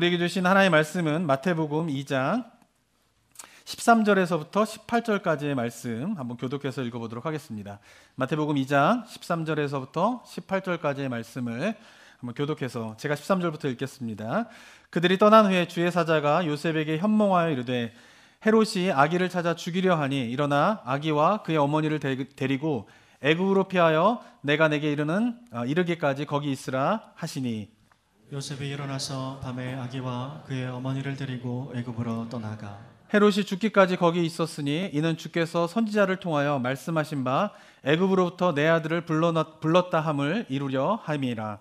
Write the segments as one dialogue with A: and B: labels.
A: 우리에게 주신 하나님의 말씀은 마태복음 2장 13절에서부터 18절까지의 말씀 한번 교독해서 읽어보도록 하겠습니다. 마태복음 2장 13절에서부터 18절까지의 말씀을 한번 교독해서 제가 13절부터 읽겠습니다. 그들이 떠난 후에 주의 사자가 요셉에게 현몽하여 이르되 헤롯이 아기를 찾아 죽이려 하니 일어나 아기와 그의 어머니를 데리고 애굽으로 피하여 내가 내게 이르기까지 거기 있으라 하시니
B: 요셉이 일어나서 밤에 아기와 그의 어머니를 데리고 애굽으로 떠나가
A: 헤롯이 죽기까지 거기 있었으니 이는 주께서 선지자를 통하여 말씀하신 바 애굽으로부터 내 아들을 불렀다 함을 이루려 함이라.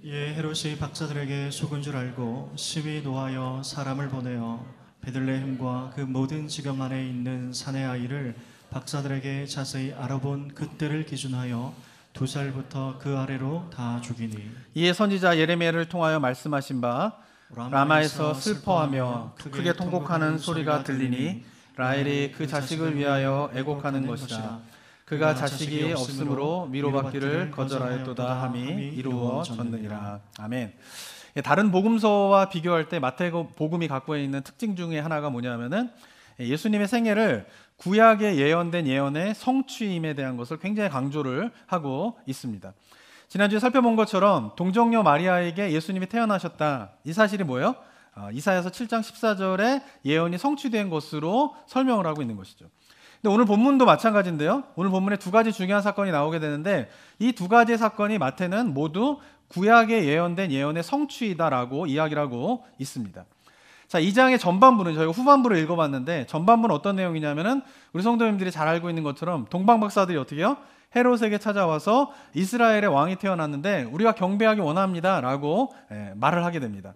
B: 이에 헤롯이 박사들에게 속은 줄 알고 심히 노하여 사람을 보내어 베들레헴과 그 모든 지경 안에 있는 사내 아이를 박사들에게 자세히 알아본 그때를 기준하여 2살부터 그 아래로 다 죽이니
A: 이에 선지자 예레미야를 통하여 말씀하신 바 라마에서 슬퍼하며 크게 통곡하는 소리가 들리니 라헬이 그 자식을 위하여 애곡하는 것이라. 그가 자식이 없으므로 위로받기를 거절하였도다 함이 이루어졌느니라. 아멘. 다른 복음서와 비교할 때 마태복음이 갖고 있는 특징 중에 하나가 뭐냐면은 예수님의 생애를 구약에 예언된 예언의 성취임에 대한 것을 굉장히 강조를 하고 있습니다. 지난주에 살펴본 것처럼 동정녀 마리아에게 예수님이 태어나셨다. 이 사실이 뭐예요? 이사야서 7장 14절에 예언이 성취된 것으로 설명을 하고 있는 것이죠. 근데 오늘 본문도 마찬가지인데요. 오늘 본문에 두 가지 중요한 사건이 나오게 되는데 이 두 가지 사건이 마태는 모두 구약에 예언된 예언의 성취이다라고 이야기를 하고 있습니다. 자, 2장의 전반부는 저희가 후반부를 읽어봤는데 전반부는 어떤 내용이냐면은 우리 성도님들이 잘 알고 있는 것처럼 동방박사들이 어떻게 해요? 헤롯에게 찾아와서 이스라엘의 왕이 태어났는데 우리가 경배하기 원합니다 라고 말을 하게 됩니다.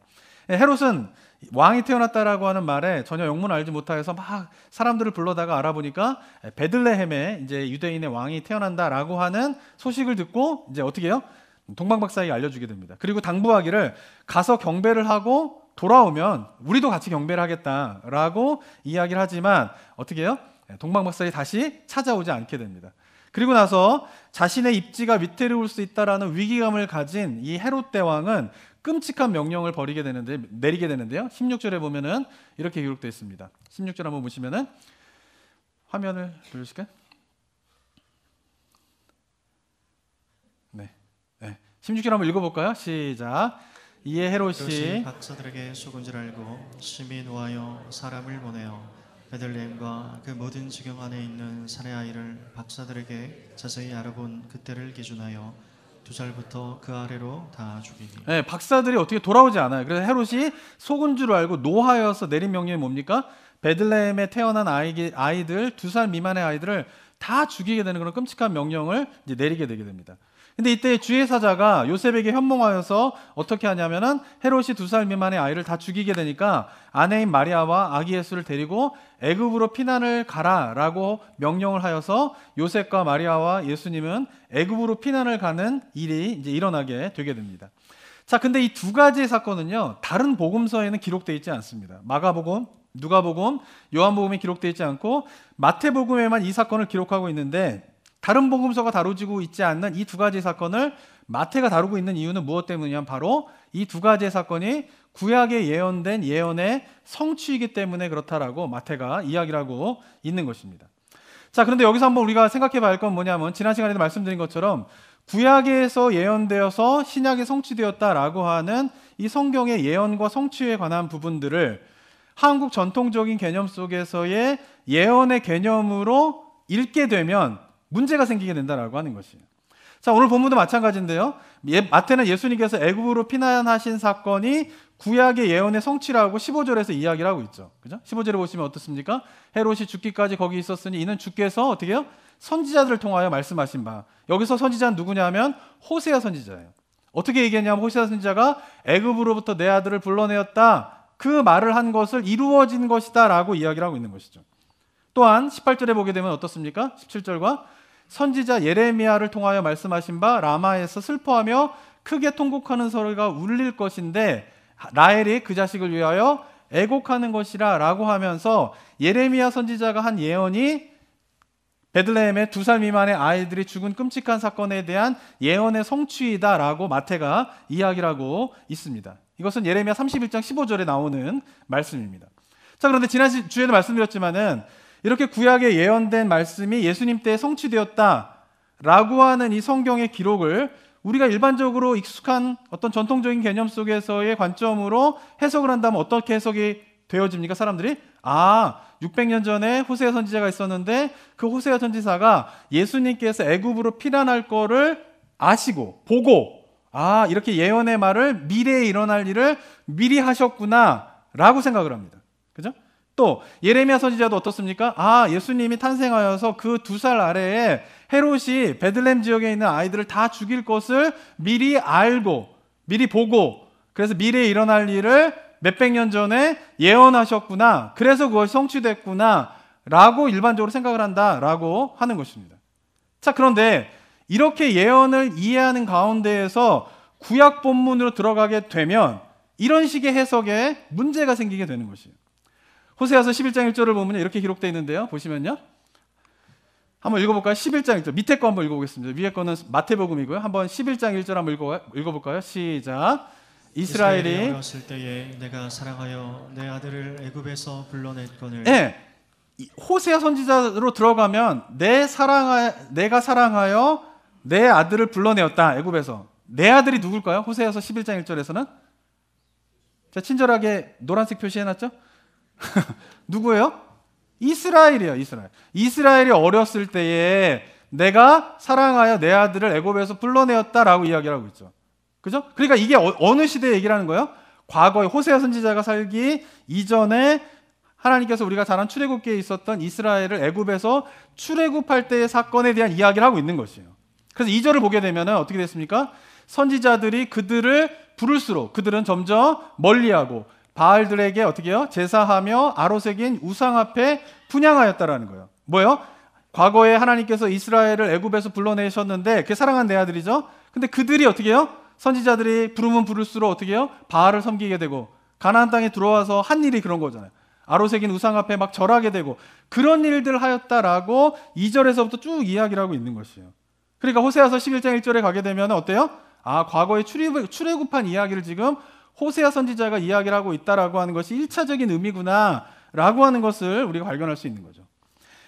A: 헤롯은 왕이 태어났다라고 하는 말에 전혀 영문을 알지 못해서 막 사람들을 불러다가 알아보니까 베들레헴에 이제 유대인의 왕이 태어난다라고 하는 소식을 듣고 이제 어떻게 해요? 동방박사에게 알려주게 됩니다. 그리고 당부하기를 가서 경배를 하고 돌아오면 우리도 같이 경배를 하겠다라고 이야기를 하지만 어떻게 해요? 동방박사에 다시 찾아오지 않게 됩니다. 그리고 나서 자신의 입지가 위태로울 수 있다라는 위기감을 가진 이 헤롯 대왕은 끔찍한 명령을 내리게 되는데요. 16절에 보면은 이렇게 기록되어 있습니다. 16절 한번 보시면은 화면을 돌려주실까요? 네. 16절 한번 읽어볼까요? 시작. 이에 헤롯이
B: 박사들에게 속은 줄 알고 심히 노하여 사람을 보내어 베들레헴과 그 모든 지경 안에 있는 사내 아이를 박사들에게 자세히 알아본 그때를 기준하여 2살부터 그 아래로 다 죽이니.
A: 네, 박사들이 어떻게 돌아오지 않아요. 그래서 헤롯이 속은 줄 알고 노하여서 내린 명령이 뭡니까? 베들레헴에 태어난 아이들 2살 미만의 아이들을 다 죽이게 되는 그런 끔찍한 명령을 이제 내리게 되게 됩니다. 근데 이때 주의 사자가 요셉에게 현몽하여서 어떻게 하냐면은 헤롯이 2살 미만의 아이를 다 죽이게 되니까 아내인 마리아와 아기 예수를 데리고 애굽으로 피난을 가라라고 명령을 하여서 요셉과 마리아와 예수님은 애굽으로 피난을 가는 일이 이제 일어나게 되게 됩니다. 자, 근데 이 두 가지의 사건은요, 다른 복음서에는 기록되어 있지 않습니다. 마가복음, 누가복음, 요한복음에 기록되어 있지 않고 마태복음에만 이 사건을 기록하고 있는데 다른 복음서가 다루지고 있지 않는 이 두 가지 사건을 마태가 다루고 있는 이유는 무엇 때문이냐면 바로 이 두 가지의 사건이 구약에 예언된 예언의 성취이기 때문에 그렇다라고 마태가 이야기를 하고 있는 것입니다. 자, 그런데 여기서 한번 우리가 생각해 봐야 할 건 뭐냐면 지난 시간에도 말씀드린 것처럼 구약에서 예언되어서 신약에 성취되었다라고 하는 이 성경의 예언과 성취에 관한 부분들을 한국 전통적인 개념 속에서의 예언의 개념으로 읽게 되면 문제가 생기게 된다라고 하는 것이에요. 자, 오늘 본문도 마찬가지인데요. 마태는 예수님께서 애굽으로 피난하신 사건이 구약의 예언의 성취라고 15절에서 이야기를 하고 있죠. 그죠? 15절에 보시면 어떻습니까? 헤롯이 죽기까지 거기 있었으니 이는 주께서 어떻게 해요? 선지자들을 통하여 말씀하신 바. 여기서 선지자는 누구냐면 호세아 선지자예요. 어떻게 얘기했냐면 호세아 선지자가 애굽으로부터 내 아들을 불러내었다. 그 말을 한 것을 이루어진 것이다 라고 이야기를 하고 있는 것이죠. 또한 18절에 보게 되면 어떻습니까? 17절과 선지자 예레미야를 통하여 말씀하신 바 라마에서 슬퍼하며 크게 통곡하는 소리가 울릴 것인데 라헬이 그 자식을 위하여 애곡하는 것이라 라고 하면서 예레미야 선지자가 한 예언이 베들레헴의 2살 미만의 아이들이 죽은 끔찍한 사건에 대한 예언의 성취이다라고 마태가 이야기를 하고 있습니다. 이것은 예레미야 31장 15절에 나오는 말씀입니다. 자, 그런데 지난 주에도 말씀드렸지만은 이렇게 구약에 예언된 말씀이 예수님 때에 성취되었다라고 하는 이 성경의 기록을 우리가 일반적으로 익숙한 어떤 전통적인 개념 속에서의 관점으로 해석을 한다면 어떻게 해석이 되어집니까? 사람들이 600년 전에 호세아 선지자가 있었는데 그 호세아 선지자가 예수님께서 애굽으로 피난할 거를 아시고 보고 이렇게 예언의 말을 미래에 일어날 일을 미리 하셨구나 라고 생각을 합니다. 그죠? 또 예레미야 선지자도 어떻습니까? 예수님이 탄생하여서 그 2살 아래에 헤롯이 베들레헴 지역에 있는 아이들을 다 죽일 것을 미리 알고 미리 보고 그래서 미래에 일어날 일을 몇백 년 전에 예언하셨구나. 그래서 그것이 성취됐구나 라고 일반적으로 생각을 한다라고 하는 것입니다. 자, 그런데 이렇게 예언을 이해하는 가운데에서 구약 본문으로 들어가게 되면 이런 식의 해석에 문제가 생기게 되는 것이에요. 호세아서 11장 1절을 보면 이렇게 기록되어 있는데요. 보시면요. 한번 읽어볼까요? 11장 1절. 밑에 거 한번 읽어보겠습니다. 위에 거는 마태복음이고요. 한번 11장 1절 한번 읽어볼까요? 시작. 이스라엘이
B: 어렸을 때에 내가 사랑하여 내 아들을 애굽에서 불러냈거늘.
A: 네. 호세아 선지자로 들어가면 내가 사랑하여 내 아들을 불러내었다. 애굽에서. 내 아들이 누굴까요? 호세아서 11장 1절에서는 자, 친절하게 노란색 표시해놨죠? 누구예요? 이스라엘이에요. 이스라엘이 어렸을 때에 내가 사랑하여 내 아들을 애굽에서 불러내었다라고 이야기를 하고 있죠. 그죠? 그러니까 이게 어느 시대 얘기라는 거예요? 과거에 호세아 선지자가 살기 이전에 하나님께서 우리가 잘 아는 출애굽기에 있었던 이스라엘을 애굽에서 출애굽할 때의 사건에 대한 이야기를 하고 있는 것이에요. 그래서 2절을 보게 되면 어떻게 됐습니까? 선지자들이 그들을 부를수록 그들은 점점 멀리하고 바알들에게 어떻게 해요? 제사하며 아로색인 우상 앞에 분향하였다라는 거예요. 뭐예요? 과거에 하나님께서 이스라엘을 애굽에서 불러내셨는데 그게 사랑한 내 아들이죠. 근데 그들이 어떻게 해요? 선지자들이 부르면 부를수록 어떻게 해요? 바알을 섬기게 되고 가나안 땅에 들어와서 한 일이 그런 거잖아요. 아로색인 우상 앞에 막 절하게 되고 그런 일들을 하였다라고 2절에서부터 쭉 이야기를 하고 있는 것이에요. 그러니까 호세아서 11장 1절에 가게 되면 어때요? 과거에 출애굽한 이야기를 지금 호세아 선지자가 이야기를 하고 있다라고 하는 것이 1차적인 의미구나 라고 하는 것을 우리가 발견할 수 있는 거죠.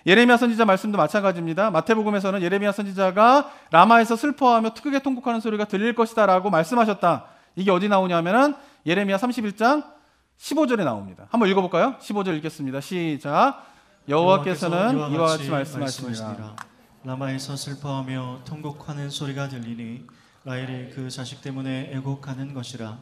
A: 예레미야 선지자 말씀도 마찬가지입니다. 마태복음에서는 예레미야 선지자가 라마에서 슬퍼하며 크게 통곡하는 소리가 들릴 것이다 라고 말씀하셨다. 이게 어디 나오냐면은 예레미야 31장 15절에 나옵니다. 한번 읽어볼까요? 15절 읽겠습니다. 시작. 여호와께서는 이와 같이 말씀하시니라.
B: 라마에서 슬퍼하며 통곡하는 소리가 들리니 라헬이 그 자식 때문에 애곡하는 것이라.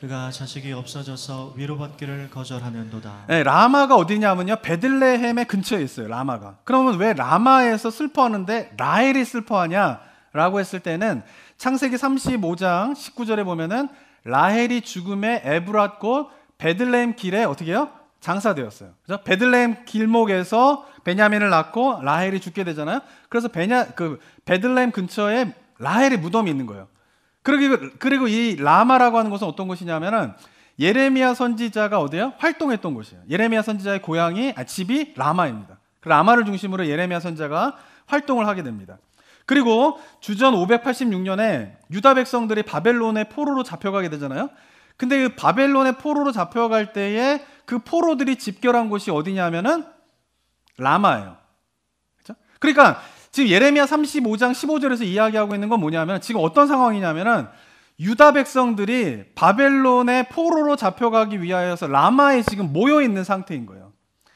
B: 그가 자식이 없어져서 위로받기를 거절하는도다.
A: 네, 라마가 어디냐면요, 베들레헴의 근처에 있어요. 라마가. 그러면 왜 라마에서 슬퍼하는데 라헬이 슬퍼하냐라고 했을 때는 창세기 35장 19절에 보면은 라헬이 죽음에 에브랏 곧 베들레헴 길에 어떻게 해요? 장사되었어요. 그죠? 베들레헴 길목에서 베냐민을 낳고 라헬이 죽게 되잖아요. 그래서 베들레헴 근처에 라헬의 무덤이 있는 거예요. 그리고 이 라마라고 하는 것은 어떤 곳이냐면은 예레미야 선지자가 어디요? 활동했던 곳이에요. 예레미야 선지자의 집이 라마입니다. 그 라마를 중심으로 예레미야 선지자가 활동을 하게 됩니다. 그리고 주전 586년에 유다 백성들이 바벨론의 포로로 잡혀가게 되잖아요. 근데 그 바벨론의 포로로 잡혀갈 때에 그 포로들이 집결한 곳이 어디냐면은 라마예요. 그렇죠? 그러니까 지금 예레미야 35장 15절에서 이야기하고 있는 건 뭐냐면 지금 어떤 상황이냐면은 유다 백성들이 바벨론의 포로로 잡혀가기 위하여서 라마에 지금 모여 있는 상태인 거예요.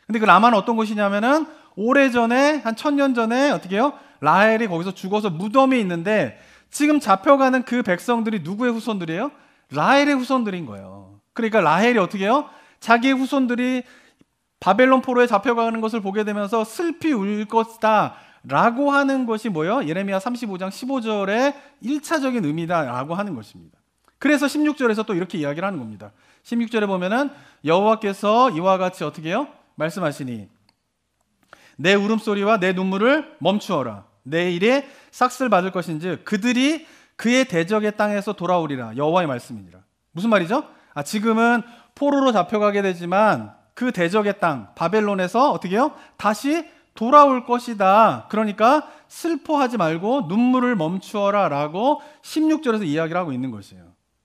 A: 근데 그 라마는 어떤 곳이냐면은 오래전에 한 1000년 전에 어떻게 해요? 라헬이 거기서 죽어서 무덤이 있는데 지금 잡혀가는 그 백성들이 누구의 후손들이에요? 라헬의 후손들인 거예요. 그러니까 라헬이 어떻게 해요? 자기의 후손들이 바벨론 포로에 잡혀가는 것을 보게 되면서 슬피 울 것이다 라고 하는 것이 뭐예요? 예레미야 35장 15절의 1차적인 의미다라고 하는 것입니다. 그래서 16절에서 또 이렇게 이야기를 하는 겁니다. 16절에 보면은 여호와께서 이와 같이 어떻게 해요? 말씀하시니 내 울음소리와 내 눈물을 멈추어라. 내 일에 삭슬 받을 것인즉 그들이 그의 대적의 땅에서 돌아오리라. 여호와의 말씀이니라. 무슨 말이죠? 지금은 포로로 잡혀가게 되지만 그 대적의 땅 바벨론에서 어떻게 해요? 다시 돌아올 것이다. 그러니까 슬퍼하지 말고 눈물을 멈추어라 라고 16절에서 이야기를 하고 있는 것이에요.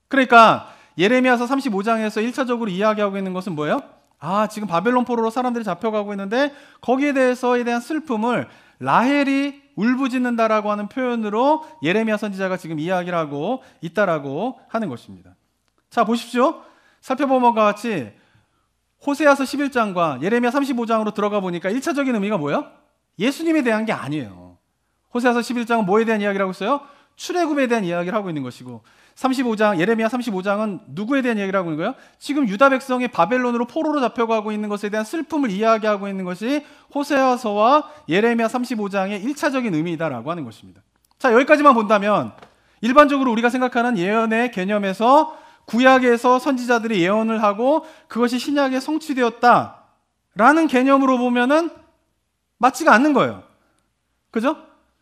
A: 그러니까 예레미야서 35장에서 1차적으로 이야기하고 있는 것은 뭐예요? 지금 바벨론 포로로 사람들이 잡혀가고 있는데 거기에 대해서에 대한 슬픔을 라헬이 울부짖는다라고 하는 표현으로 예레미야 선지자가 지금 이야기를 하고 있다라고 하는 것입니다. 자, 보십시오. 살펴본 것과 같이 호세아서 11장과 예레미야 35장으로 들어가 보니까 1차적인 의미가 뭐예요? 예수님에 대한 게 아니에요. 호세아서 11장은 뭐에 대한 이야기를 하고 있어요? 출애굽에 대한 이야기를 하고 있는 것이고, 35장, 예레미야 35장은 누구에 대한 이야기를 하고 있는 거예요? 지금 유다 백성이 바벨론으로 포로로 잡혀가고 있는 것에 대한 슬픔을 이야기하고 있는 것이 호세아서와 예레미야 35장의 1차적인 의미이다라고 하는 것입니다. 자, 여기까지만 본다면 일반적으로 우리가 생각하는 예언의 개념에서 구약에서 선지자들이 예언을 하고 그것이 신약에 성취되었다라는 개념으로 보면은 맞지가 않는 거예요. 그죠?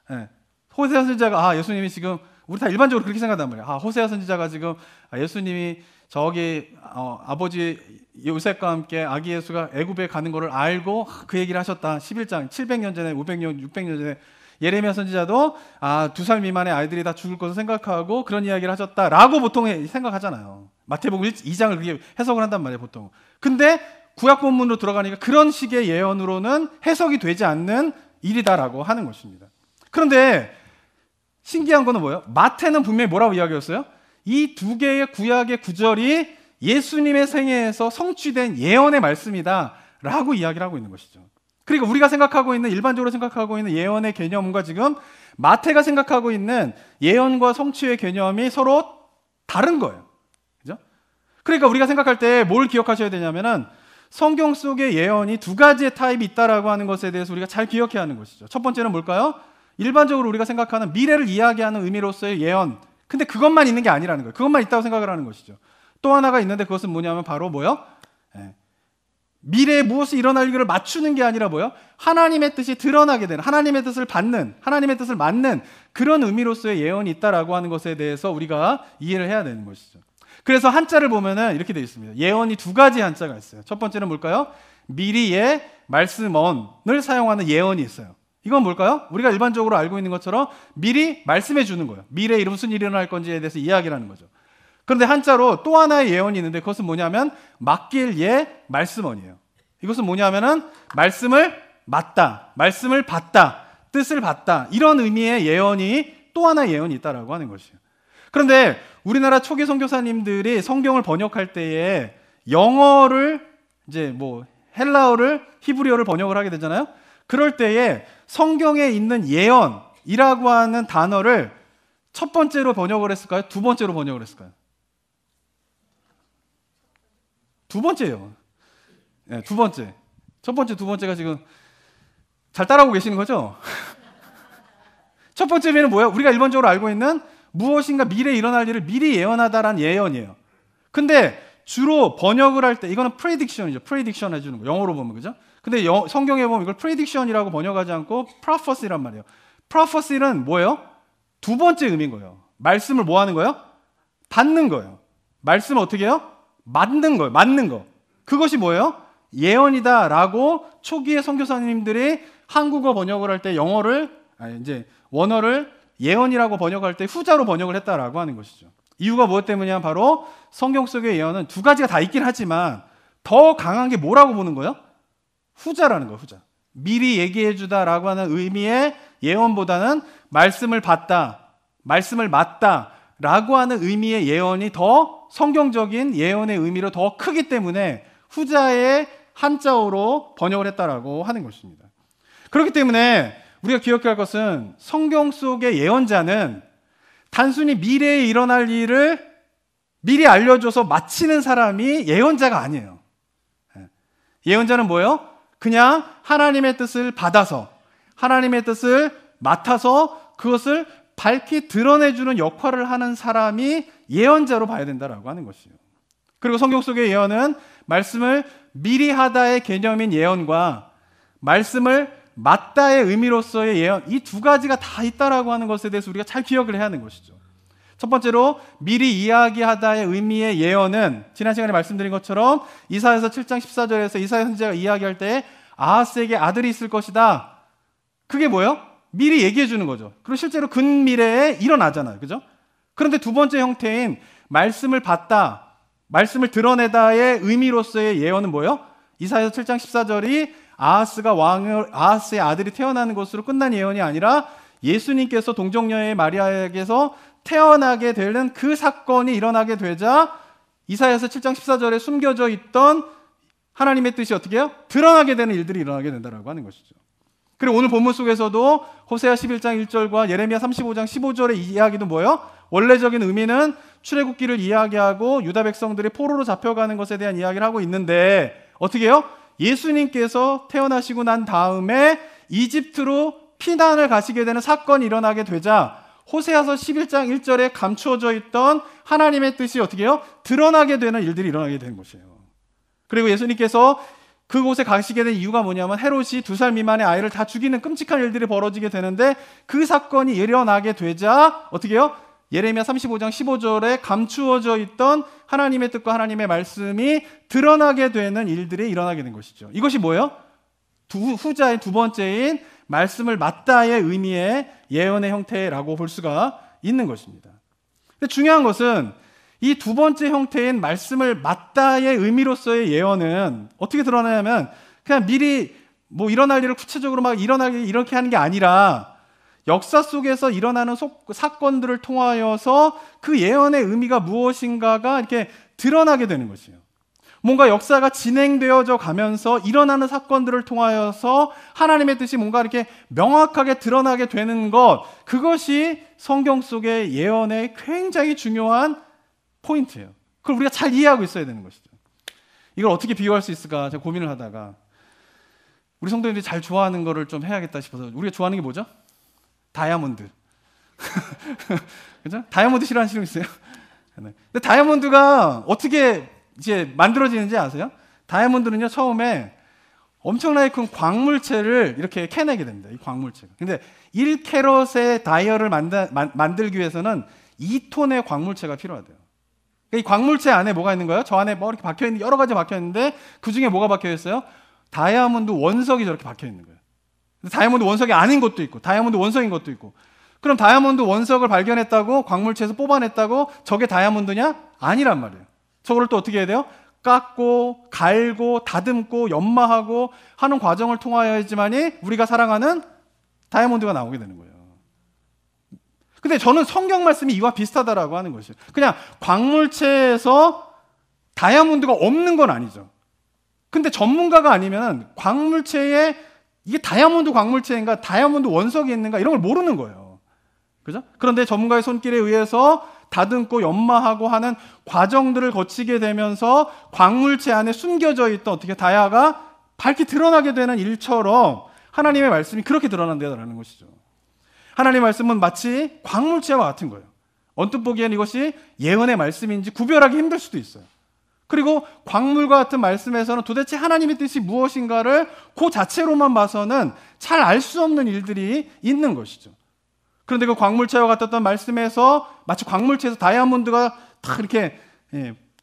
A: 네. 호세아 선지자가 예수님이 지금, 우리 다 일반적으로 그렇게 생각한단 말이에요. 호세아 선지자가 지금 예수님이 저기 아버지 요셉과 함께 아기 예수가 애굽에 가는 거를 알고 그 얘기를 하셨다. 11장 700년 전에 500년 600년 전에 예레미야 선지자도 2살 미만의 아이들이 다 죽을 것을 생각하고 그런 이야기를 하셨다라고 보통 생각하잖아요. 마태복음 2장을 그렇게 해석을 한단 말이에요, 보통. 근데 구약 본문으로 들어가니까 그런 식의 예언으로는 해석이 되지 않는 일이다라고 하는 것입니다. 그런데 신기한 거는 뭐예요? 마태는 분명히 뭐라고 이야기했어요? 이 두 개의 구약의 구절이 예수님의 생애에서 성취된 예언의 말씀이다 라고 이야기를 하고 있는 것이죠. 그러니까 우리가 생각하고 있는, 일반적으로 생각하고 있는 예언의 개념과 지금 마태가 생각하고 있는 예언과 성취의 개념이 서로 다른 거예요. 그죠? 그러니까 우리가 생각할 때 뭘 기억하셔야 되냐면은 성경 속의 예언이 두 가지의 타입이 있다라고 하는 것에 대해서 우리가 잘 기억해야 하는 것이죠. 첫 번째는 뭘까요? 일반적으로 우리가 생각하는 미래를 이야기하는 의미로서의 예언. 근데 그것만 있는 게 아니라는 거예요. 그것만 있다고 생각을 하는 것이죠. 또 하나가 있는데 그것은 뭐냐면 바로 뭐요? 미래에 무엇이 일어날 일을 맞추는 게 아니라 뭐요? 하나님의 뜻이 드러나게 되는, 하나님의 뜻을 받는, 하나님의 뜻을 맞는 그런 의미로서의 예언이 있다라고 하는 것에 대해서 우리가 이해를 해야 되는 것이죠. 그래서 한자를 보면은 이렇게 되어 있습니다. 예언이 두 가지 한자가 있어요. 첫 번째는 뭘까요? 미리의 말씀언을 사용하는 예언이 있어요. 이건 뭘까요? 우리가 일반적으로 알고 있는 것처럼 미리 말씀해 주는 거예요. 미래에 무슨 일이 일어날 건지에 대해서 이야기를 하는 거죠. 그런데 한자로 또 하나의 예언이 있는데 그것은 뭐냐면 맡길 예 말씀언이에요. 이것은 뭐냐면은 말씀을 맞다, 말씀을 받다, 뜻을 받다, 이런 의미의 예언이 또 하나의 예언이 있다라고 하는 것이에요. 그런데 우리나라 초기 선교사님들이 성경을 번역할 때에 영어를 이제 헬라어를 히브리어를 번역을 하게 되잖아요. 그럴 때에 성경에 있는 예언이라고 하는 단어를 첫 번째로 번역을 했을까요? 두 번째로 번역을 했을까요? 두 번째예요. 네, 두 번째. 첫 번째, 두 번째가 지금 잘 따라오고 계시는 거죠? 첫 번째는 뭐예요? 우리가 일반적으로 알고 있는 무엇인가 미래에 일어날 일을 미리 예언하다라는 예언이에요. 근데 주로 번역을 할 때 이거는 prediction이죠. prediction 해주는 거. 영어로 보면, 그죠? 근데 성경에 보면 이걸 prediction이라고 번역하지 않고 prophecy란 말이에요. prophecy는 뭐예요? 두 번째 의미인 거예요. 말씀을 뭐 하는 거예요? 받는 거예요. 말씀을 어떻게 해요? 맞는 거예요. 맞는 거. 그것이 뭐예요? 예언이다라고 초기의 선교사님들이 한국어 번역을 할 때 원어를 예언이라고 번역할 때 후자로 번역을 했다라고 하는 것이죠. 이유가 무엇 때문이냐? 바로 성경 속의 예언은 두 가지가 다 있긴 하지만 더 강한 게 뭐라고 보는 거예요? 후자라는 거예요. 후자. 미리 얘기해 주다라고 하는 의미의 예언보다는 말씀을 받다, 말씀을 맞다 라고 하는 의미의 예언이 더 성경적인 예언의 의미로 더 크기 때문에 후자의 한자어로 번역을 했다라고 하는 것입니다. 그렇기 때문에 우리가 기억해야 할 것은 성경 속의 예언자는 단순히 미래에 일어날 일을 미리 알려줘서 마치는 사람이 예언자가 아니에요. 예언자는 뭐예요? 그냥 하나님의 뜻을 받아서 하나님의 뜻을 맡아서 그것을 밝히 드러내주는 역할을 하는 사람이 예언자로 봐야 된다라고 하는 것이에요. 그리고 성경 속의 예언은 말씀을 미리 하다의 개념인 예언과 말씀을 맞다의 의미로서의 예언, 이 두 가지가 다 있다라고 하는 것에 대해서 우리가 잘 기억을 해야 하는 것이죠. 첫 번째로 미리 이야기하다의 의미의 예언은 지난 시간에 말씀드린 것처럼 이사야서 7장 14절에서 이사야 선지자가 이야기할 때 아하스에게 아들이 있을 것이다. 그게 뭐예요? 미리 얘기해 주는 거죠. 그리고 실제로 근미래에 일어나잖아요. 그죠? 그런데 두 번째 형태인 말씀을 받다, 말씀을 드러내다의 의미로서의 예언은 뭐예요? 이사야서 7장 14절이 아하스의 아들이 태어나는 것으로 끝난 예언이 아니라 예수님께서 동정녀의 마리아에게서 태어나게 되는 그 사건이 일어나게 되자 이사야서 7장 14절에 숨겨져 있던 하나님의 뜻이 어떻게 해요? 드러나게 되는 일들이 일어나게 된다라고 하는 것이죠. 그리고 오늘 본문 속에서도 호세아 11장 1절과 예레미야 35장 15절의 이야기도 뭐예요? 원래적인 의미는 출애굽기를 이야기하고 유다 백성들이 포로로 잡혀가는 것에 대한 이야기를 하고 있는데 어떻게 해요? 예수님께서 태어나시고 난 다음에 이집트로 피난을 가시게 되는 사건이 일어나게 되자 호세아서 11장 1절에 감추어져 있던 하나님의 뜻이 어떻게 해요? 드러나게 되는 일들이 일어나게 되는 것이에요. 그리고 예수님께서 그곳에 가시게 된 이유가 뭐냐면 헤롯이 2살 미만의 아이를 다 죽이는 끔찍한 일들이 벌어지게 되는데 그 사건이 일어나게 되자 어떻게 해요? 예레미야 35장 15절에 감추어져 있던 하나님의 뜻과 하나님의 말씀이 드러나게 되는 일들이 일어나게 된 것이죠. 이것이 뭐예요? 후자의 두 번째인 말씀을 맞다의 의미의 예언의 형태라고 볼 수가 있는 것입니다. 근데 중요한 것은 이 두 번째 형태인 말씀을 맞다의 의미로서의 예언은 어떻게 드러나냐면 그냥 미리 뭐 일어날 일을 구체적으로 막 일어나게 이렇게 하는 게 아니라 역사 속에서 일어나는 사건들을 통하여서 그 예언의 의미가 무엇인가가 이렇게 드러나게 되는 것이에요. 뭔가 역사가 진행되어져 가면서 일어나는 사건들을 통하여서 하나님의 뜻이 뭔가 이렇게 명확하게 드러나게 되는 것, 그것이 성경 속의 예언의 굉장히 중요한 포인트예요. 그걸 우리가 잘 이해하고 있어야 되는 것이죠. 이걸 어떻게 비유할 수 있을까 제가 고민을 하다가 우리 성도님들이 잘 좋아하는 거를 좀 해야겠다 싶어서. 우리가 좋아하는 게 뭐죠? 다이아몬드. 그죠? 다이아몬드 싫어하시는 분 있어요? 네. 근데 다이아몬드가 어떻게 이제 만들어지는지 아세요? 다이아몬드는요, 처음에 엄청나게 큰 광물체를 이렇게 캐내게 됩니다. 이 광물체가. 근데 1캐럿의 다이아를 만들기 위해서는 2톤의 광물체가 필요하대요. 이 광물체 안에 뭐가 있는 거예요? 저 안에 뭐 이렇게 박혀 있는 여러 가지 박혀 있는데 그 중에 뭐가 박혀 있어요? 다이아몬드 원석이 저렇게 박혀 있는 거예요. 다이아몬드 원석이 아닌 것도 있고 다이아몬드 원석인 것도 있고. 그럼 다이아몬드 원석을 발견했다고 광물체에서 뽑아냈다고 저게 다이아몬드냐? 아니란 말이에요. 저거를 또 어떻게 해야 돼요? 깎고 갈고 다듬고 연마하고 하는 과정을 통하여야지만이 우리가 사랑하는 다이아몬드가 나오게 되는 거예요. 근데 저는 성경 말씀이 이와 비슷하다라고 하는 것이에요. 그냥 광물체에서 다이아몬드가 없는 건 아니죠. 근데 전문가가 아니면 광물체에 이게 다이아몬드 광물체인가 다이아몬드 원석이 있는가 이런 걸 모르는 거예요. 그죠? 그런데 전문가의 손길에 의해서 다듬고 연마하고 하는 과정들을 거치게 되면서 광물체 안에 숨겨져 있던 어떻게 다이아가 밝게 드러나게 되는 일처럼 하나님의 말씀이 그렇게 드러난다라는 것이죠. 하나님의 말씀은 마치 광물체와 같은 거예요. 언뜻 보기엔 이것이 예언의 말씀인지 구별하기 힘들 수도 있어요. 그리고 광물과 같은 말씀에서는 도대체 하나님의 뜻이 무엇인가를 그 자체로만 봐서는 잘 알 수 없는 일들이 있는 것이죠. 그런데 그 광물체와 같았던 말씀에서 마치 광물체에서 다이아몬드가 탁 이렇게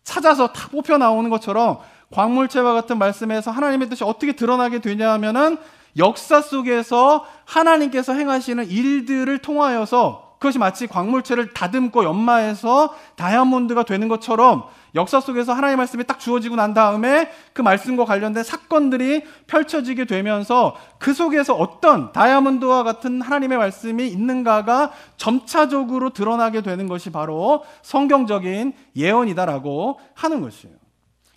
A: 찾아서 탁 뽑혀 나오는 것처럼 광물체와 같은 말씀에서 하나님의 뜻이 어떻게 드러나게 되냐 하면은 역사 속에서 하나님께서 행하시는 일들을 통하여서 그것이 마치 광물체를 다듬고 연마해서 다이아몬드가 되는 것처럼 역사 속에서 하나님의 말씀이 딱 주어지고 난 다음에 그 말씀과 관련된 사건들이 펼쳐지게 되면서 그 속에서 어떤 다이아몬드와 같은 하나님의 말씀이 있는가가 점차적으로 드러나게 되는 것이 바로 성경적인 예언이다라고 하는 것이에요.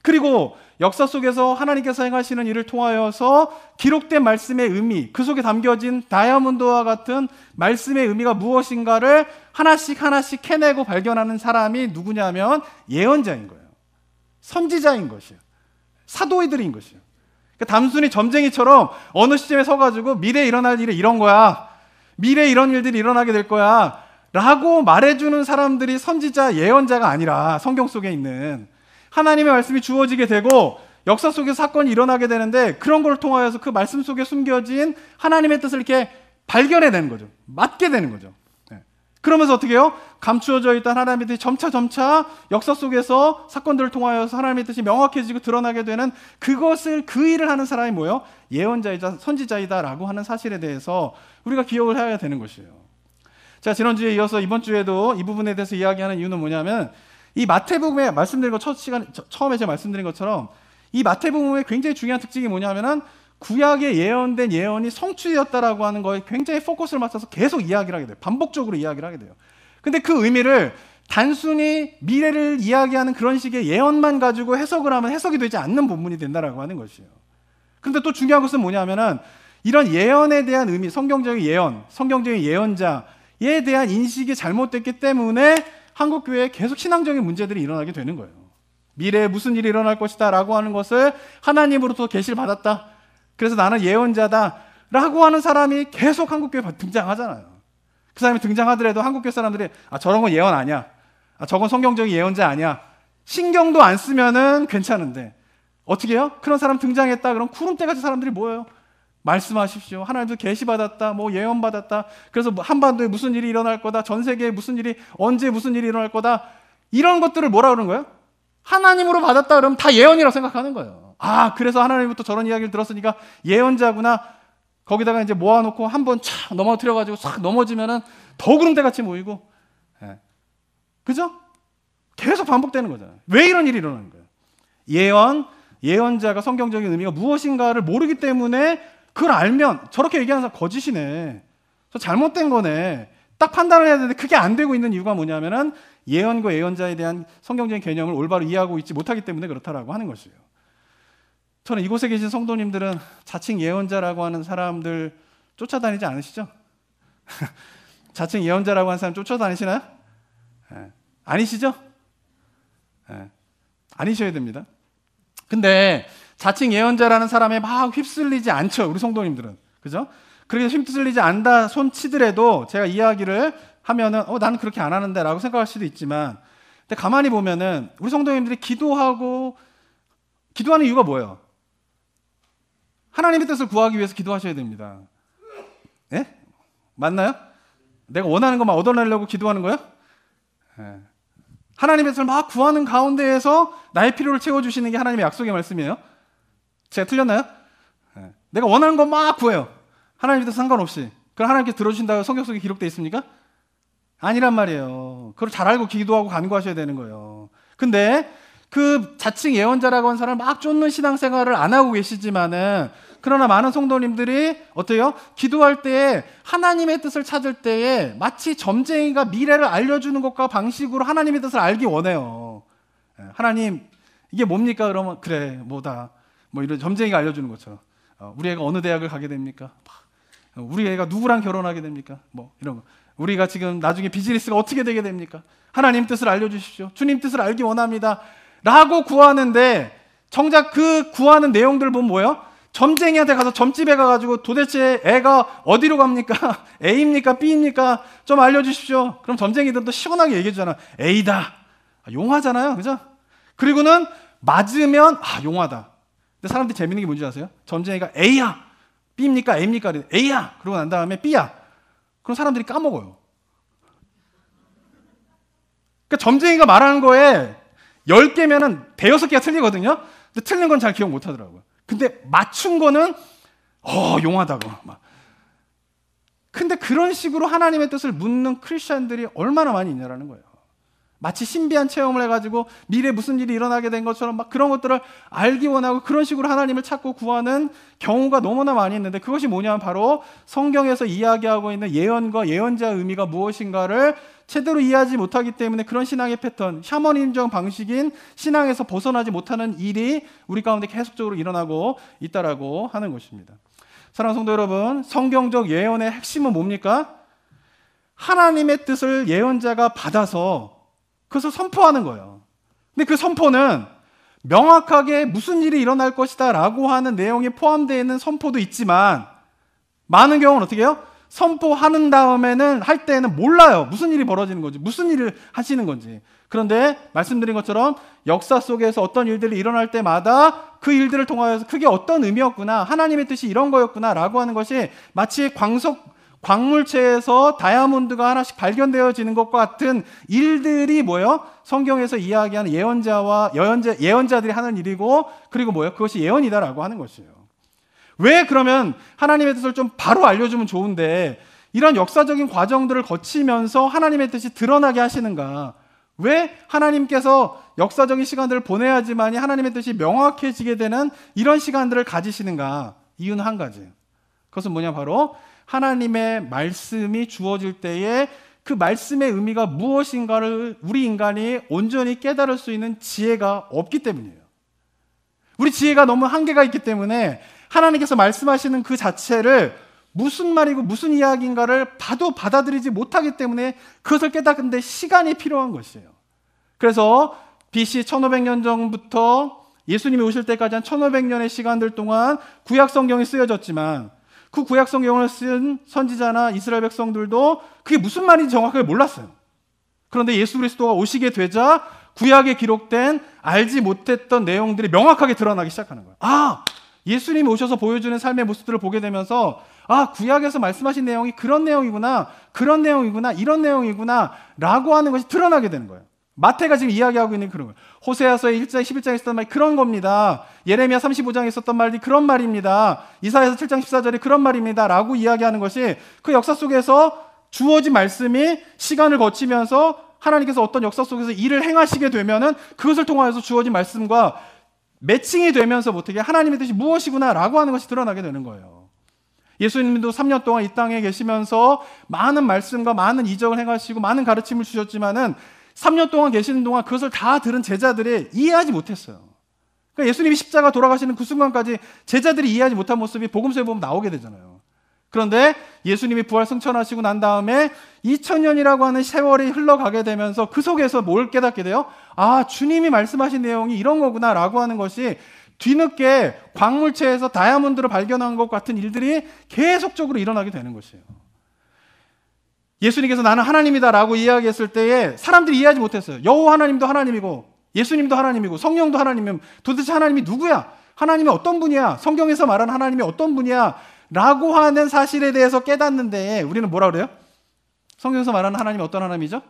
A: 그리고 역사 속에서 하나님께서 행하시는 일을 통하여서 기록된 말씀의 의미, 그 속에 담겨진 다이아몬드와 같은 말씀의 의미가 무엇인가를 하나씩 캐내고 발견하는 사람이 누구냐면 예언자인 거예요. 선지자인 것이에요. 사도이들인 것이에요. 그러니까 단순히 점쟁이처럼 어느 시점에 서가지고 미래에 일어날 일이 이런 거야, 미래에 이런 일들이 일어나게 될 거야 라고 말해주는 사람들이 선지자, 예언자가 아니라 성경 속에 있는 하나님의 말씀이 주어지게 되고 역사 속에서 사건이 일어나게 되는데 그런 걸 통하여서 그 말씀 속에 숨겨진 하나님의 뜻을 이렇게 발견해내는 거죠. 맞게 되는 거죠. 그러면서 어떻게 해요? 감추어져 있던 하나님의 뜻이 점차 역사 속에서 사건들을 통하여서 하나님의 뜻이 명확해지고 드러나게 되는 그것을 그 일을 하는 사람이 뭐예요? 예언자이자 선지자이다라고 하는 사실에 대해서 우리가 기억을 해야 되는 것이에요. 자, 지난주에 이어서 이번 주에도 이 부분에 대해서 이야기하는 이유는 뭐냐면 이 마태복음에 말씀드린 것 처음에 제가 말씀드린 것처럼 이 마태복음의 굉장히 중요한 특징이 뭐냐면은 구약에 예언된 예언이 성취되었다라고 하는 거에 굉장히 포커스를 맞춰서 계속 이야기를 하게 돼요. 반복적으로 이야기를 하게 돼요. 근데 그 의미를 단순히 미래를 이야기하는 그런 식의 예언만 가지고 해석을 하면 해석이 되지 않는 본문이 된다라고 하는 것이에요. 근데 또 중요한 것은 뭐냐면은 이런 예언에 대한 의미, 성경적인 예언, 성경적인 예언자에 대한 인식이 잘못됐기 때문에 한국 교회에 계속 신앙적인 문제들이 일어나게 되는 거예요. 미래에 무슨 일이 일어날 것이다 라고 하는 것을 하나님으로부터 계시를 받았다. 그래서 나는 예언자다 라고 하는 사람이 계속 한국 교회에 등장하잖아요. 그 사람이 등장하더라도 한국 교회 사람들이 저런 건 예언 아니야. 저건 성경적인 예언자 아니야. 신경도 안 쓰면은 괜찮은데 어떻게 해요? 그런 사람 등장했다 그럼 구름대같이 사람들이 모여요. 말씀하십시오. 하나님도 계시 받았다. 뭐 예언 받았다. 그래서 한반도에 무슨 일이 일어날 거다. 전 세계에 무슨 일이 언제 무슨 일이 일어날 거다. 이런 것들을 뭐라 그러는 거예요? 하나님으로 받았다 그러면 다 예언이라고 생각하는 거예요. 그래서 하나님부터 저런 이야기를 들었으니까 예언자구나. 거기다가 이제 모아놓고 한번 촥 넘어뜨려가지고 싹 넘어지면은 더 구름대같이 모이고, 그죠? 계속 반복되는 거잖아요. 왜 이런 일이 일어나는 거예요? 예언자가 성경적인 의미가 무엇인가를 모르기 때문에 그걸 알면 저렇게 얘기하는 사람 거짓이네. 저 잘못된 거네. 딱 판단을 해야 되는데 그게 안 되고 있는 이유가 뭐냐면은 예언과 예언자에 대한 성경적인 개념을 올바로 이해하고 있지 못하기 때문에 그렇다라고 하는 것이에요. 저는 이곳에 계신 성도님들은 자칭 예언자라고 하는 사람들 쫓아다니지 않으시죠? 자칭 예언자라고 하는 사람 쫓아다니시나요? 아니시죠? 아니셔야 됩니다. 근데 자칭 예언자라는 사람에 막 휩쓸리지 않죠. 우리 성도님들은. 그죠? 그렇게 휩쓸리지 않다 손 치더라도 제가 이야기를 하면은 나는 그렇게 안 하는데 라고 생각할 수도 있지만, 근데 가만히 보면은 우리 성도님들이 기도하는 이유가 뭐예요? 하나님의 뜻을 구하기 위해서 기도하셔야 됩니다. 예? 맞나요? 내가 원하는 것만 얻어내려고 기도하는 거예요? 하나님의 뜻을 막 구하는 가운데에서 나의 필요를 채워주시는 게 하나님의 약속의 말씀이에요. 제가 틀렸나요? 내가 원하는 것 막 구해요. 하나님의 뜻 상관없이. 그럼 하나님께서 들어주신다고 성경 속에 기록되어 있습니까? 아니란 말이에요. 그걸 잘 알고 기도하고 간구하셔야 되는 거예요. 근데 그 자칭 예언자라고 하는 사람을 막 쫓는 신앙생활을 안 하고 계시지만은, 그러나 많은 성도님들이 어때요? 기도할 때에 하나님의 뜻을 찾을 때에 마치 점쟁이가 미래를 알려주는 것과 방식으로 하나님의 뜻을 알기 원해요. 하나님 이게 뭡니까? 그러면 그래 뭐다. 뭐 이런 점쟁이가 알려주는 것처럼 우리 애가 어느 대학을 가게 됩니까? 우리 애가 누구랑 결혼하게 됩니까? 뭐 이런 거. 우리가 지금 나중에 비즈니스가 어떻게 되게 됩니까? 하나님 뜻을 알려주십시오. 주님 뜻을 알기 원합니다. 라고 구하는데 정작 그 구하는 내용들을 보면 뭐예요? 점쟁이한테 가서 점집에 가가지고 도대체 애가 어디로 갑니까? A입니까? B입니까? 좀 알려주십시오. 그럼 점쟁이들도 시원하게 얘기해주잖아. A다. 용하잖아요. 그죠? 그리고는 맞으면 용하다. 근데 사람들이 재밌는 게 뭔지 아세요? 점쟁이가 A야. B입니까? A입니까? A야. 그러고 난 다음에 B야. 그럼 사람들이 까먹어요. 그러니까 점쟁이가 말하는 거에 10개면은 대여섯 개가 틀리거든요. 근데 틀린 건 잘 기억 못 하더라고요. 근데 맞춘 거는 용하다고 막. 근데 그런 식으로 하나님의 뜻을 묻는 크리스천들이 얼마나 많이 있냐라는 거예요. 마치 신비한 체험을 해가지고 미래에 무슨 일이 일어나게 된 것처럼 막 그런 것들을 알기 원하고 그런 식으로 하나님을 찾고 구하는 경우가 너무나 많이 있는데, 그것이 뭐냐면 바로 성경에서 이야기하고 있는 예언과 예언자의 의미가 무엇인가를 제대로 이해하지 못하기 때문에 그런 신앙의 패턴, 샤머니즘 방식인 신앙에서 벗어나지 못하는 일이 우리 가운데 계속적으로 일어나고 있다라고 하는 것입니다. 사랑하는 성도 여러분, 성경적 예언의 핵심은 뭡니까? 하나님의 뜻을 예언자가 받아서 그것을 선포하는 거예요. 근데 그 선포는 명확하게 무슨 일이 일어날 것이다 라고 하는 내용이 포함되어 있는 선포도 있지만, 많은 경우는 어떻게 해요? 선포하는 다음에는 할 때는 몰라요. 무슨 일이 벌어지는 건지, 무슨 일을 하시는 건지. 그런데 말씀드린 것처럼 역사 속에서 어떤 일들이 일어날 때마다 그 일들을 통하여서 그게 어떤 의미였구나, 하나님의 뜻이 이런 거였구나 라고 하는 것이 마치 광물체에서 다이아몬드가 하나씩 발견되어지는 것과 같은 일들이 뭐예요? 성경에서 이야기하는 예언자들이 하는 일이고, 그리고 뭐예요? 그것이 예언이다라고 하는 것이에요. 왜 그러면 하나님의 뜻을 좀 바로 알려주면 좋은데 이런 역사적인 과정들을 거치면서 하나님의 뜻이 드러나게 하시는가? 왜 하나님께서 역사적인 시간들을 보내야지만이 하나님의 뜻이 명확해지게 되는 이런 시간들을 가지시는가? 이유는 한 가지예요. 그것은 뭐냐? 바로 하나님의 말씀이 주어질 때에 그 말씀의 의미가 무엇인가를 우리 인간이 온전히 깨달을 수 있는 지혜가 없기 때문이에요. 우리 지혜가 너무 한계가 있기 때문에 하나님께서 말씀하시는 그 자체를 무슨 말이고 무슨 이야기인가를 봐도 받아들이지 못하기 때문에 그것을 깨닫는데 시간이 필요한 것이에요. 그래서 BC 1500년 전부터 예수님이 오실 때까지 한 1500년의 시간들 동안 구약 성경이 쓰여졌지만 그 구약 성경을 쓴 선지자나 이스라엘 백성들도 그게 무슨 말인지 정확하게 몰랐어요. 그런데 예수 그리스도가 오시게 되자 구약에 기록된 알지 못했던 내용들이 명확하게 드러나기 시작하는 거예요. 아, 예수님이 오셔서 보여주는 삶의 모습들을 보게 되면서 아, 구약에서 말씀하신 내용이 그런 내용이구나, 그런 내용이구나, 이런 내용이구나 라고 하는 것이 드러나게 되는 거예요. 마태가 지금 이야기하고 있는 그런 거예요. 호세아서의 1장, 11장에 있었던 말이 그런 겁니다. 예레미야 35장에 있었던 말이 그런 말입니다. 이사야서 7장 14절이 그런 말입니다 라고 이야기하는 것이 그 역사 속에서 주어진 말씀이 시간을 거치면서 하나님께서 어떤 역사 속에서 일을 행하시게 되면은 그것을 통하여서 주어진 말씀과 매칭이 되면서 어떻게 하나님의 뜻이 무엇이구나 라고 하는 것이 드러나게 되는 거예요. 예수님도 3년 동안 이 땅에 계시면서 많은 말씀과 많은 이적을 행하시고 많은 가르침을 주셨지만은 3년 동안 계시는 동안 그것을 다 들은 제자들이 이해하지 못했어요. 그러니까 예수님이 십자가 돌아가시는 그 순간까지 제자들이 이해하지 못한 모습이 복음서에 보면 나오게 되잖아요. 그런데 예수님이 부활 승천하시고 난 다음에 2000년이라고 하는 세월이 흘러가게 되면서 그 속에서 뭘 깨닫게 돼요? 아, 주님이 말씀하신 내용이 이런 거구나 라고 하는 것이 뒤늦게 광물체에서 다이아몬드를 발견한 것 같은 일들이 계속적으로 일어나게 되는 것이에요. 예수님께서 나는 하나님이다 라고 이야기했을 때에 사람들이 이해하지 못했어요. 여호와 하나님도 하나님이고 예수님도 하나님이고 성령도 하나님이면 도대체 하나님이 누구야? 하나님이 어떤 분이야? 성경에서 말하는 하나님이 어떤 분이야? 라고 하는 사실에 대해서 깨닫는데 우리는 뭐라 그래요? 성경에서 말하는 하나님이 어떤 하나님이죠?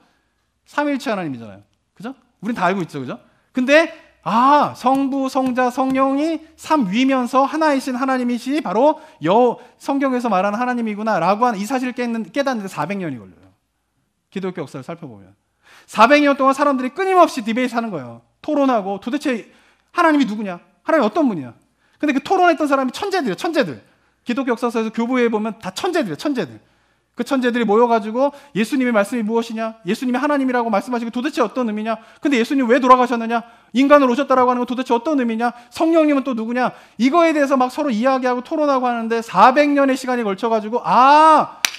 A: 삼위일체 하나님이잖아요. 그죠? 우린 다 알고 있죠. 그죠? 근데 성부, 성자, 성령이 삼위면서 하나이신 하나님이시 바로 성경에서 말하는 하나님이구나 라고 하는 이 사실을 깨닫는데 400년이 걸려요. 기독교 역사를 살펴보면 400년 동안 사람들이 끊임없이 디베이트 하는 거예요. 토론하고 도대체 하나님이 누구냐? 하나님이 어떤 분이냐? 근데 그 토론했던 사람이 천재들이에요. 천재들. 기독교 역사서에서 교부에 보면 다 천재들이에요. 천재들. 그 천재들이 모여가지고 예수님의 말씀이 무엇이냐? 예수님이 하나님이라고 말씀하시고 도대체 어떤 의미냐? 근데 예수님 왜 돌아가셨느냐? 인간으로 오셨다라고 하는 건 도대체 어떤 의미냐? 성령님은 또 누구냐? 이거에 대해서 막 서로 이야기하고 토론하고 하는데 400년의 시간이 걸쳐가지고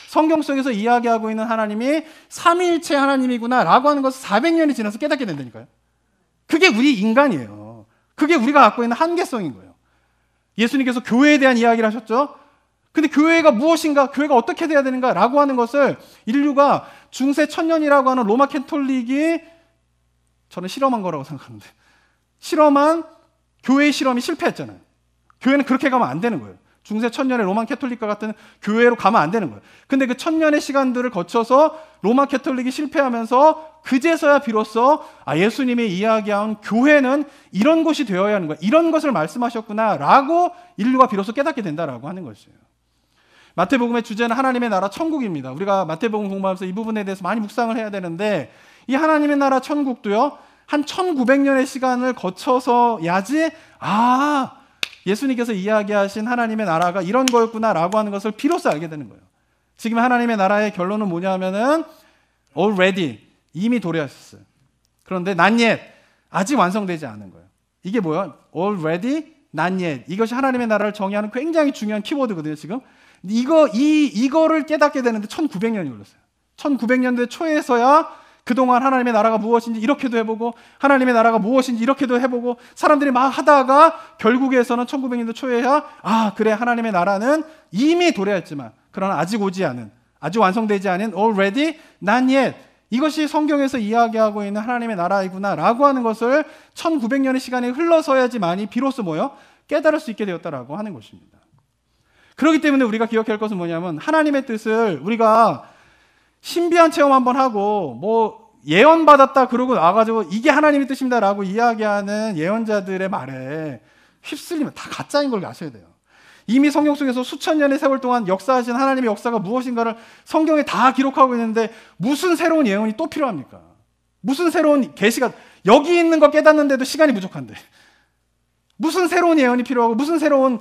A: 성경 속에서 이야기하고 있는 하나님이 삼위일체 하나님이구나 라고 하는 것을 400년이 지나서 깨닫게 된다니까요. 그게 우리 인간이에요. 그게 우리가 갖고 있는 한계성인 거예요. 예수님께서 교회에 대한 이야기를 하셨죠. 근데 교회가 무엇인가, 교회가 어떻게 돼야 되는가 라고 하는 것을 인류가 중세 천년이라고 하는 로마 캐톨릭이 저는 실험한 거라고 생각하는데 실험한 교회의 실험이 실패했잖아요. 교회는 그렇게 가면 안 되는 거예요. 중세 천년의 로마 캐톨릭과 같은 교회로 가면 안 되는 거예요. 근데 그 천년의 시간들을 거쳐서 로마 캐톨릭이 실패하면서 그제서야 비로소 예수님이 이야기한 교회는 이런 곳이 되어야 하는 거야. 이런 것을 말씀하셨구나 라고 인류가 비로소 깨닫게 된다라고 하는 것이에요. 마태복음의 주제는 하나님의 나라 천국입니다. 우리가 마태복음 공부하면서 이 부분에 대해서 많이 묵상을 해야 되는데 이 하나님의 나라 천국도요. 한 1900년의 시간을 거쳐서야지 예수님께서 이야기하신 하나님의 나라가 이런 거였구나 라고 하는 것을 비로소 알게 되는 거예요. 지금 하나님의 나라의 결론은 뭐냐면은 already, 이미 도래하셨어요. 그런데 not yet, 아직 완성되지 않은 거예요. 이게 뭐야? already, not yet. 이것이 하나님의 나라를 정의하는 굉장히 중요한 키워드거든요. 지금 이거를 깨닫게 되는데 1900년이 걸렸어요. 1900년대 초에서야 그동안 하나님의 나라가 무엇인지 이렇게도 해보고 하나님의 나라가 무엇인지 이렇게도 해보고 사람들이 막 하다가 결국에서는 1900년대 초에야 그래 하나님의 나라는 이미 도래했지만 그러나 아직 오지 않은, 아직 완성되지 않은 already, not yet, 이것이 성경에서 이야기하고 있는 하나님의 나라이구나 라고 하는 것을 1900년의 시간이 흘러서야지만이 비로소 깨달을 수 있게 되었다라고 하는 것입니다. 그렇기 때문에 우리가 기억해야 할 것은 뭐냐면 하나님의 뜻을 우리가 신비한 체험 한번 하고 예언받았다 그러고 나와가지고 이게 하나님의 뜻입니다 라고 이야기하는 예언자들의 말에 휩쓸리면 다 가짜인 걸 아셔야 돼요. 이미 성경 속에서 수천 년의 세월 동안 역사하신 하나님의 역사가 무엇인가를 성경에 다 기록하고 있는데 무슨 새로운 예언이 또 필요합니까? 무슨 새로운 계시가, 여기 있는 거 깨닫는데도 시간이 부족한데 무슨 새로운 예언이 필요하고 무슨 새로운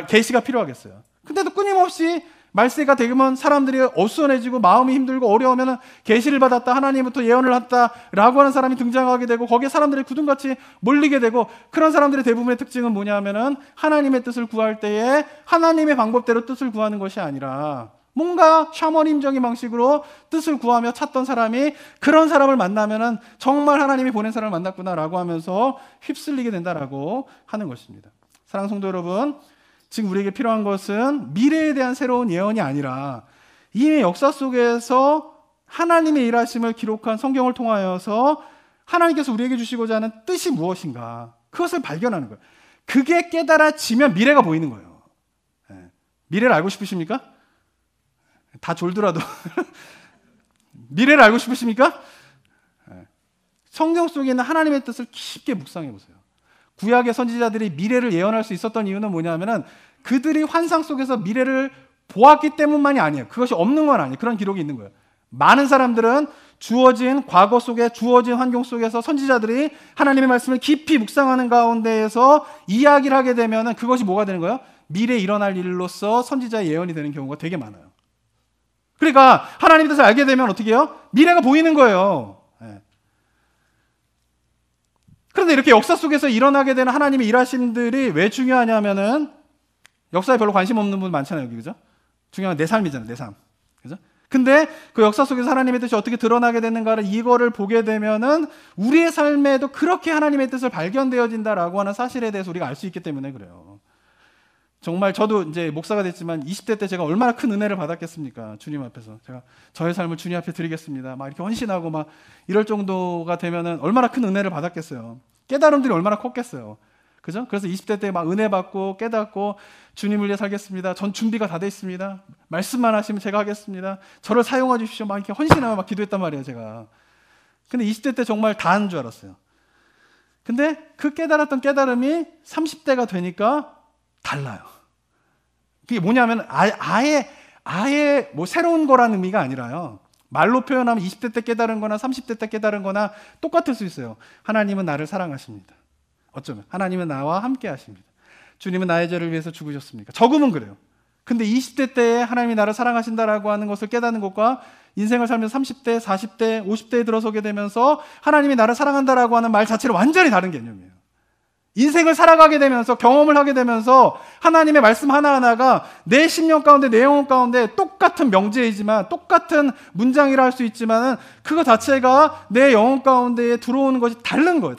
A: 계시가 필요하겠어요. 근데도 끊임없이 말세가 되면 사람들이 어수선해지고 마음이 힘들고 어려우면 계시를 받았다, 하나님부터 예언을 했다라고 하는 사람이 등장하게 되고 거기에 사람들이 구름같이 몰리게 되고, 그런 사람들의 대부분의 특징은 뭐냐면은 하나님의 뜻을 구할 때에 하나님의 방법대로 뜻을 구하는 것이 아니라 뭔가 샤머님적인 방식으로 뜻을 구하며 찾던 사람이 그런 사람을 만나면은 정말 하나님이 보낸 사람을 만났구나라고 하면서 휩쓸리게 된다라고 하는 것입니다. 사랑하는 성도 여러분, 지금 우리에게 필요한 것은 미래에 대한 새로운 예언이 아니라 이미 역사 속에서 하나님의 일하심을 기록한 성경을 통하여서 하나님께서 우리에게 주시고자 하는 뜻이 무엇인가, 그것을 발견하는 거예요. 그게 깨달아지면 미래가 보이는 거예요. 미래를 알고 싶으십니까? 다 졸더라도 미래를 알고 싶으십니까? 성경 속에 있는 하나님의 뜻을 깊게 묵상해 보세요. 구약의 선지자들이 미래를 예언할 수 있었던 이유는 뭐냐면은 그들이 환상 속에서 미래를 보았기 때문만이 아니에요. 그것이 없는 건 아니에요. 그런 기록이 있는 거예요. 많은 사람들은 주어진 과거 속에, 주어진 환경 속에서 선지자들이 하나님의 말씀을 깊이 묵상하는 가운데에서 이야기를 하게 되면은 그것이 뭐가 되는 거예요? 미래에 일어날 일로서 선지자의 예언이 되는 경우가 되게 많아요. 그러니까 하나님의 뜻을 알게 되면 어떻게 해요? 미래가 보이는 거예요. 그런데 이렇게 역사 속에서 일어나게 되는 하나님의 일하심들이 왜 중요하냐면은, 역사에 별로 관심 없는 분 많잖아요, 여기, 그죠? 중요한 내 삶이잖아요, 내 삶. 그죠? 근데 그 역사 속에서 하나님의 뜻이 어떻게 드러나게 되는가를, 이거를 보게 되면은 우리의 삶에도 그렇게 하나님의 뜻을 발견되어진다라고 하는 사실에 대해서 우리가 알 수 있기 때문에 그래요. 정말 저도 이제 목사가 됐지만 20대 때 제가 얼마나 큰 은혜를 받았겠습니까? 주님 앞에서. 제가 저의 삶을 주님 앞에 드리겠습니다, 막 이렇게 헌신하고 막 이럴 정도가 되면은 얼마나 큰 은혜를 받았겠어요. 깨달음들이 얼마나 컸겠어요. 그죠? 그래서 20대 때 막 은혜 받고 깨닫고 주님을 위해 살겠습니다. 전 준비가 다 돼 있습니다. 말씀만 하시면 제가 하겠습니다. 저를 사용해 주십시오. 막 이렇게 헌신하며 막 기도했단 말이에요, 제가. 근데 20대 때 정말 다 하는 줄 알았어요. 근데 그 깨달았던 깨달음이 30대가 되니까 달라요. 그게 뭐냐면 아예 뭐 새로운 거라는 의미가 아니라요. 말로 표현하면 20대 때 깨달은 거나 30대 때 깨달은 거나 똑같을 수 있어요. 하나님은 나를 사랑하십니다. 어쩌면 하나님은 나와 함께 하십니다. 주님은 나의 죄를 위해서 죽으셨습니까? 적으면 그래요. 근데 20대 때에 하나님이 나를 사랑하신다라고 하는 것을 깨닫는 것과 인생을 살면서 30대, 40대, 50대에 들어서게 되면서 하나님이 나를 사랑한다라고 하는 말 자체는 완전히 다른 개념이에요. 인생을 살아가게 되면서, 경험을 하게 되면서 하나님의 말씀 하나하나가 내 심령 가운데, 내 영혼 가운데 똑같은 명제이지만, 똑같은 문장이라 할 수 있지만 그거 자체가 내 영혼 가운데에 들어오는 것이 다른 거예요.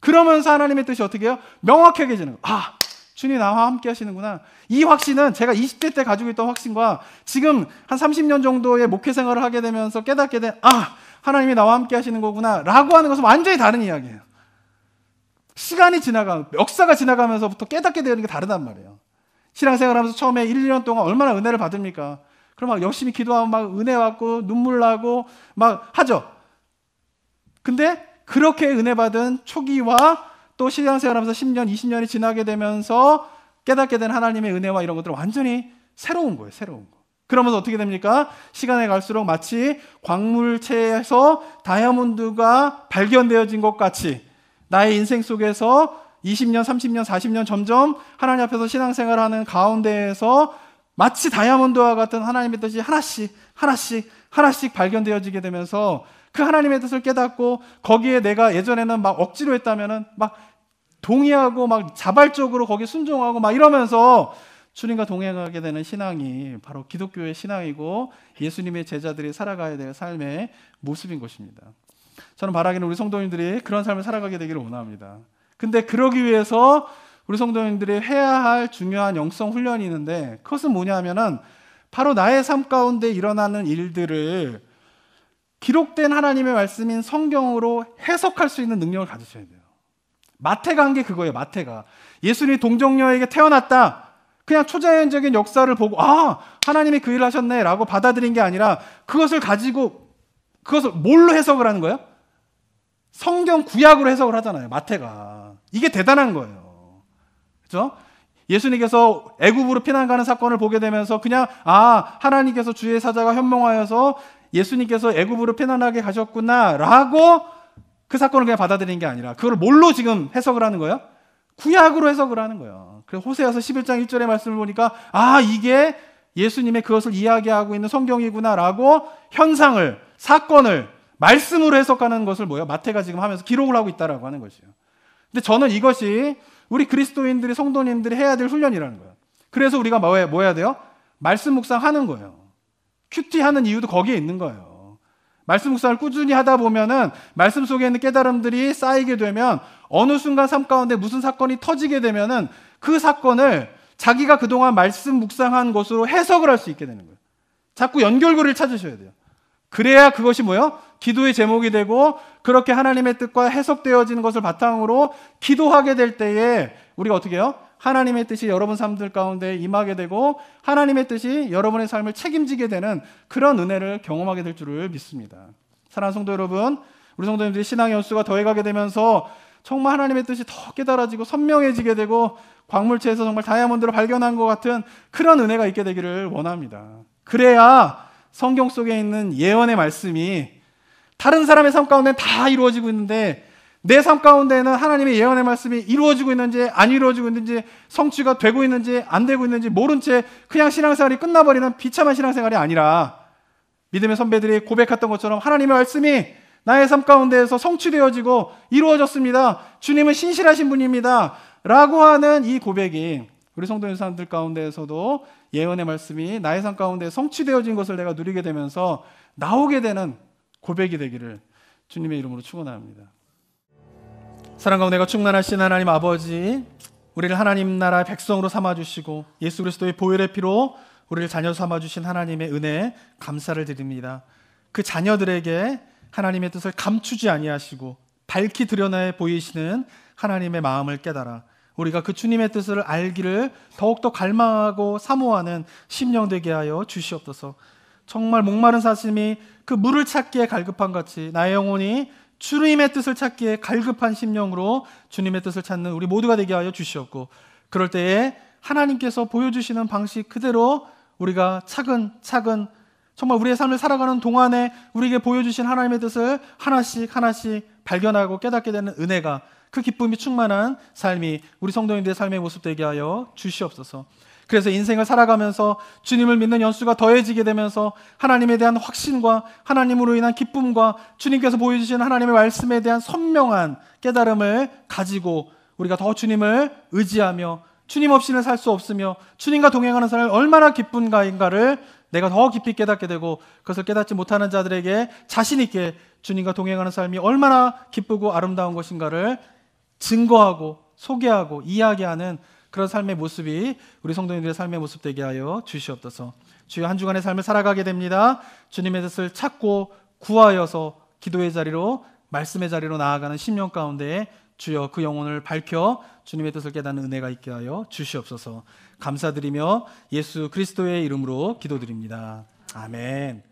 A: 그러면서 하나님의 뜻이 어떻게 해요? 명확하게 지는 거예요. 아, 주님 나와 함께 하시는구나. 이 확신은 제가 20대 때 가지고 있던 확신과 지금 한 30년 정도의 목회 생활을 하게 되면서 깨닫게 된, 아, 하나님이 나와 함께 하시는 거구나 라고 하는 것은 완전히 다른 이야기예요. 시간이 역사가 지나가면서부터 깨닫게 되는 게 다르단 말이에요. 신앙생활 하면서 처음에 1, 2년 동안 얼마나 은혜를 받습니까? 그럼 막 열심히 기도하면 막 은혜 받고 눈물 나고 막 하죠. 근데 그렇게 은혜 받은 초기와 또 신앙생활 하면서 10년, 20년이 지나게 되면서 깨닫게 된 하나님의 은혜와 이런 것들은 완전히 새로운 거예요. 새로운 거. 그러면서 어떻게 됩니까? 시간이 갈수록 마치 광물체에서 다이아몬드가 발견되어진 것 같이 나의 인생 속에서 20년, 30년, 40년 점점 하나님 앞에서 신앙생활하는 가운데에서 마치 다이아몬드와 같은 하나님의 뜻이 하나씩 발견되어지게 되면서 그 하나님의 뜻을 깨닫고 거기에 내가 예전에는 막 억지로 했다면은 막 동의하고 막 자발적으로 거기에 순종하고 막 이러면서 주님과 동행하게 되는 신앙이 바로 기독교의 신앙이고 예수님의 제자들이 살아가야 될 삶의 모습인 것입니다. 저는 바라기는 우리 성도님들이 그런 삶을 살아가게 되기를 원합니다. 근데 그러기 위해서 우리 성도님들이 해야 할 중요한 영성 훈련이 있는데, 그것은 뭐냐면은 바로 나의 삶 가운데 일어나는 일들을 기록된 하나님의 말씀인 성경으로 해석할 수 있는 능력을 가지셔야 돼요. 마태가 한 게 그거예요. 마태가 예수님이 동정녀에게 태어났다, 그냥 초자연적인 역사를 보고 아, 하나님이 그 일을 하셨네 라고 받아들인 게 아니라 그것을 가지고 그것을 뭘로 해석을 하는 거예요? 성경 구약으로 해석을 하잖아요, 마태가. 이게 대단한 거예요. 그렇죠? 예수님께서 애굽으로 피난 가는 사건을 보게 되면서 그냥 아, 하나님께서 주의 사자가 현몽하여서 예수님께서 애굽으로 편안하게 가셨구나라고 그 사건을 그냥 받아들이는 게 아니라 그걸 뭘로 지금 해석을 하는 거예요? 구약으로 해석을 하는 거예요. 그래서 호세아서 11장 1절의 말씀을 보니까 이게 예수님의 그것을 이야기하고 있는 성경이구나라고 현상을, 사건을 말씀으로 해석하는 것을 마태가 지금 하면서 기록을 하고 있다라고 하는 것이에요. 근데 저는 이것이 우리 그리스도인들이, 성도님들이 해야 될 훈련이라는 거예요. 그래서 우리가 뭐 해야 돼요? 말씀 묵상하는 거예요. 큐티하는 이유도 거기에 있는 거예요. 말씀 묵상을 꾸준히 하다 보면은 말씀 속에 있는 깨달음들이 쌓이게 되면 어느 순간 삶 가운데 무슨 사건이 터지게 되면은 그 사건을 자기가 그동안 말씀 묵상한 것으로 해석을 할 수 있게 되는 거예요. 자꾸 연결고리를 찾으셔야 돼요. 그래야 그것이 기도의 제목이 되고 그렇게 하나님의 뜻과 해석되어지는 것을 바탕으로 기도하게 될 때에 우리가 어떻게 해요? 하나님의 뜻이 여러분 삶들 가운데 임하게 되고 하나님의 뜻이 여러분의 삶을 책임지게 되는 그런 은혜를 경험하게 될 줄을 믿습니다. 사랑하는 성도 여러분, 우리 성도님들이 신앙의 연수가 더해가게 되면서 정말 하나님의 뜻이 더 깨달아지고 선명해지게 되고 광물체에서 정말 다이아몬드를 발견한 것 같은 그런 은혜가 있게 되기를 원합니다. 그래야 성경 속에 있는 예언의 말씀이 다른 사람의 삶 가운데는 다 이루어지고 있는데 내 삶 가운데는 하나님의 예언의 말씀이 이루어지고 있는지 안 이루어지고 있는지 성취가 되고 있는지 안 되고 있는지 모른 채 그냥 신앙생활이 끝나버리는 비참한 신앙생활이 아니라 믿음의 선배들이 고백했던 것처럼 하나님의 말씀이 나의 삶 가운데에서 성취되어지고 이루어졌습니다. 주님은 신실하신 분입니다. 라고 하는 이 고백이 우리 성도인 사람들 가운데에서도 예언의 말씀이 나의 삶 가운데 성취되어진 것을 내가 누리게 되면서 나오게 되는 고백이 되기를 주님의 이름으로 축원합니다. 사랑과 은혜가 충만하신 하나님 아버지, 우리를 하나님 나라의 백성으로 삼아주시고 예수 그리스도의 보혈의 피로 우리를 자녀 삼아주신 하나님의 은혜 감사를 드립니다. 그 자녀들에게 하나님의 뜻을 감추지 아니하시고 밝히 드러내 보이시는 하나님의 마음을 깨달아 우리가 그 주님의 뜻을 알기를 더욱더 갈망하고 사모하는 심령 되게 하여 주시옵소서. 정말 목마른 사슴이 그 물을 찾기에 갈급한 같이 나의 영혼이 주님의 뜻을 찾기에 갈급한 심령으로 주님의 뜻을 찾는 우리 모두가 되게 하여 주시옵고, 그럴 때에 하나님께서 보여주시는 방식 그대로 우리가 차근차근 정말 우리의 삶을 살아가는 동안에 우리에게 보여주신 하나님의 뜻을 하나씩 발견하고 깨닫게 되는 은혜가, 그 기쁨이 충만한 삶이 우리 성도님들의 삶의 모습 되게 하여 주시옵소서. 그래서 인생을 살아가면서 주님을 믿는 연수가 더해지게 되면서 하나님에 대한 확신과 하나님으로 인한 기쁨과 주님께서 보여주신 하나님의 말씀에 대한 선명한 깨달음을 가지고 우리가 더 주님을 의지하며 주님 없이는 살 수 없으며 주님과 동행하는 삶이 얼마나 기쁜가인가를 내가 더 깊이 깨닫게 되고, 그것을 깨닫지 못하는 자들에게 자신 있게 주님과 동행하는 삶이 얼마나 기쁘고 아름다운 것인가를 증거하고 소개하고 이야기하는 그런 삶의 모습이 우리 성도님들의 삶의 모습 되게 하여 주시옵소서. 주여, 한 주간의 삶을 살아가게 됩니다. 주님의 뜻을 찾고 구하여서 기도의 자리로, 말씀의 자리로 나아가는 심령 가운데 주여 그 영혼을 밝혀 주님의 뜻을 깨닫는 은혜가 있게 하여 주시옵소서. 감사드리며 예수 그리스도의 이름으로 기도드립니다. 아멘.